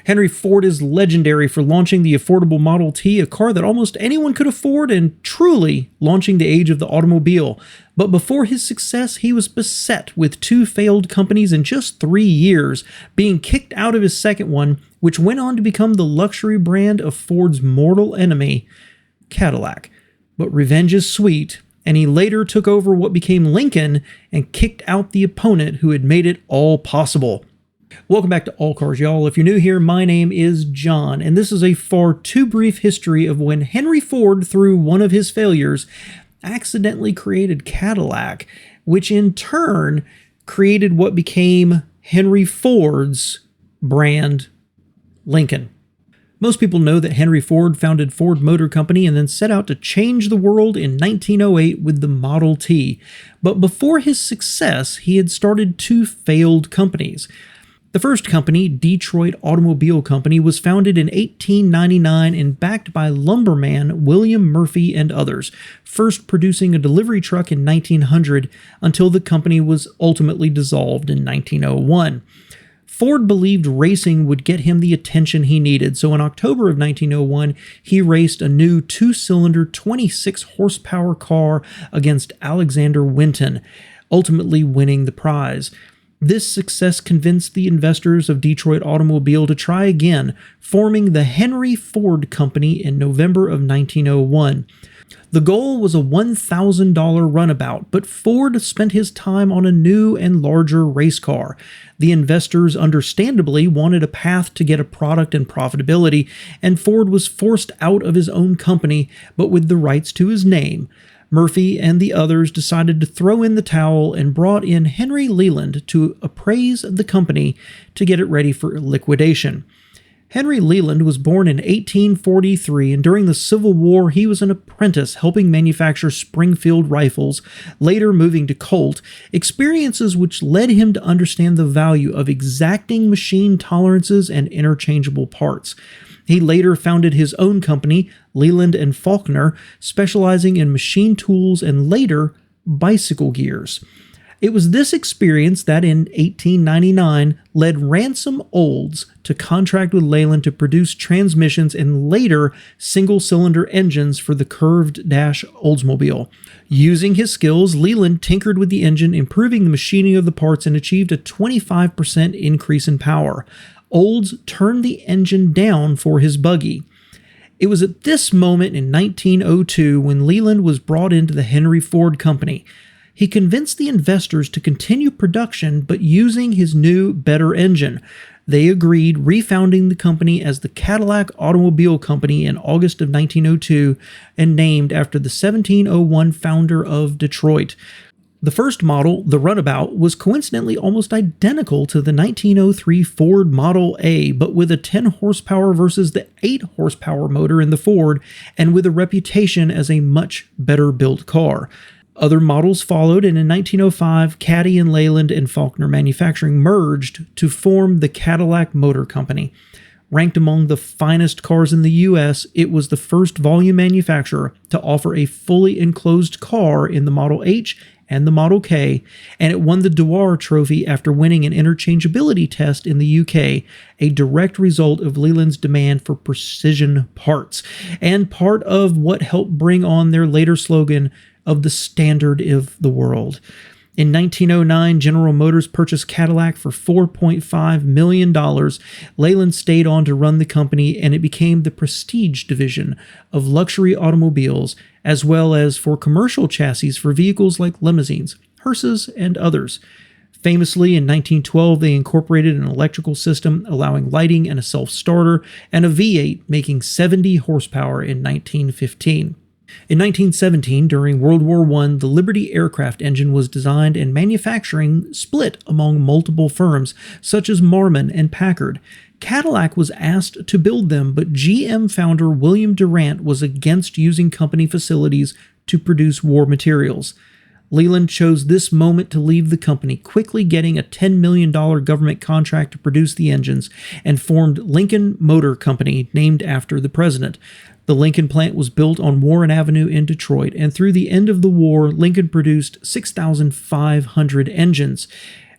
Henry Ford is legendary for launching the affordable Model T, a car that almost anyone could afford, and truly launching the age of the automobile. But before his success, he was beset with 2 failed companies in just 3 years, being kicked out of his second one, which went on to become the luxury brand of Ford's mortal enemy, Cadillac. But revenge is sweet, and he later took over what became Lincoln and kicked out the opponent who had made it all possible. Welcome back to All Cars, y'all. If you're new here, my name is John, and this is a far too brief history of when Henry Ford, through one of his failures, accidentally created Cadillac, which in turn created what became Henry Ford's brand, Lincoln. Most people know that Henry Ford founded Ford Motor Company and then set out to change the world in 1908 with the Model T. But before his success, he had started 2 failed companies. The first company, Detroit Automobile Company, was founded in 1899 and backed by lumberman William Murphy and others, first producing a delivery truck in 1900 until the company was ultimately dissolved in 1901. Ford believed racing would get him the attention he needed, so in October of 1901, he raced a new 2-cylinder 26-horsepower car against Alexander Winton, ultimately winning the prize. This success convinced the investors of Detroit Automobile to try again, forming the Henry Ford Company in November of 1901. The goal was a $1,000 runabout, but Ford spent his time on a new and larger race car. The investors understandably wanted a path to get a product and profitability, and Ford was forced out of his own company, but with the rights to his name. Murphy and the others decided to throw in the towel and brought in Henry Leland to appraise the company to get it ready for liquidation. Henry Leland was born in 1843, and during the Civil War he was an apprentice helping manufacture Springfield rifles, later moving to Colt, experiences which led him to understand the value of exacting machine tolerances and interchangeable parts. He later founded his own company, Leland and Faulkner, specializing in machine tools and later bicycle gears. It was this experience that in 1899 led Ransom Olds to contract with Leland to produce transmissions and later single-cylinder engines for the curved-dash Oldsmobile. Using his skills, Leland tinkered with the engine, improving the machining of the parts, and achieved a 25% increase in power. Olds turned the engine down for his buggy. It was at this moment in 1902 when Leland was brought into the Henry Ford Company. He convinced the investors to continue production, but using his new, better engine. They agreed, refounding the company as the Cadillac Automobile Company in August of 1902 and named after the 1701 founder of Detroit. The first model, the Runabout, was coincidentally almost identical to the 1903 Ford Model A, but with a 10 horsepower versus the 8 horsepower motor in the Ford, and with a reputation as a much better built car. Other models followed, and in 1905, Caddy and Leland and Faulkner Manufacturing merged to form the Cadillac Motor Company. Ranked among the finest cars in the U.S., it was the first volume manufacturer to offer a fully enclosed car in the Model H and the Model K, and it won the Dewar Trophy after winning an interchangeability test in the UK, a direct result of Leland's demand for precision parts, and part of what helped bring on their later slogan of the standard of the world. In 1909, General Motors purchased Cadillac for $4.5 million. Leland stayed on to run the company, and it became the prestige division of luxury automobiles, as well as for commercial chassis for vehicles like limousines, hearses, and others. Famously, in 1912, they incorporated an electrical system allowing lighting and a self-starter, and a V8 making 70 horsepower in 1915. In 1917, during World War I, the Liberty aircraft engine was designed and manufacturing split among multiple firms, such as Marmon and Packard. Cadillac was asked to build them, but GM founder William Durant was against using company facilities to produce war materials. Leland chose this moment to leave the company, quickly getting a $10 million government contract to produce the engines, and formed Lincoln Motor Company, named after the president. The Lincoln plant was built on Warren Avenue in Detroit, and through the end of the war, Lincoln produced 6,500 engines.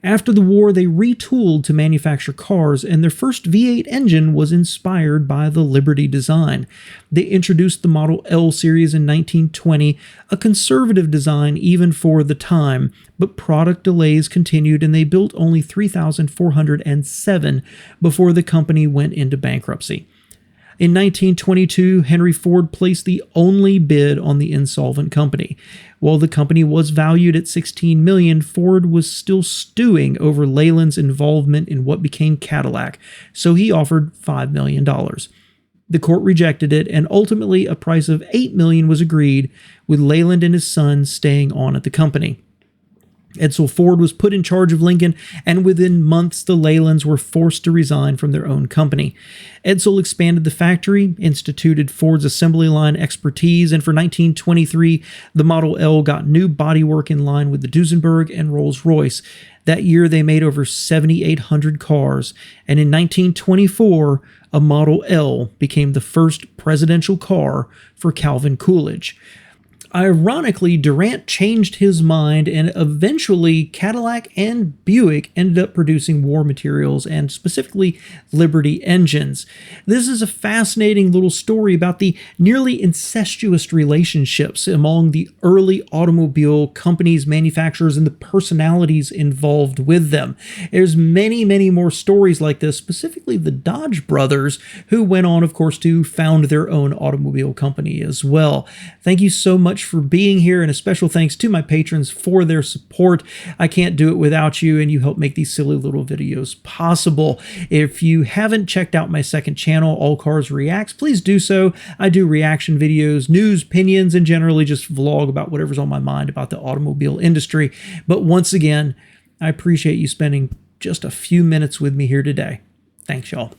After the war, they retooled to manufacture cars, and their first V8 engine was inspired by the Liberty design. They introduced the Model L series in 1920, a conservative design even for the time, but product delays continued and they built only 3,407 before the company went into bankruptcy. In 1922, Henry Ford placed the only bid on the insolvent company. While the company was valued at $16 million, Ford was still stewing over Leland's involvement in what became Cadillac, so he offered $5 million. The court rejected it, and ultimately a price of $8 million was agreed, with Leland and his son staying on at the company. Edsel Ford was put in charge of Lincoln, and within months the Lelands were forced to resign from their own company. Edsel expanded the factory, instituted Ford's assembly line expertise, and for 1923 the Model L got new bodywork in line with the Duesenberg and Rolls-Royce. That year they made over 7,800 cars, and in 1924 a Model L became the first presidential car for Calvin Coolidge. Ironically, Durant changed his mind, and eventually Cadillac and Buick ended up producing war materials and specifically Liberty engines. This is a fascinating little story about the nearly incestuous relationships among the early automobile companies, manufacturers, and the personalities involved with them. There's many, many more stories like this, specifically the Dodge brothers, who went on, of course, to found their own automobile company as well. Thank you so much for being here, and a special thanks to my patrons for their support. I can't do it without you, and you help make these silly little videos possible. If you haven't checked out my second channel, All Cars Reacts, please do so. I do reaction videos, news, opinions, and generally just vlog about whatever's on my mind about the automobile industry. But once again, I appreciate you spending just a few minutes with me here today. Thanks, y'all.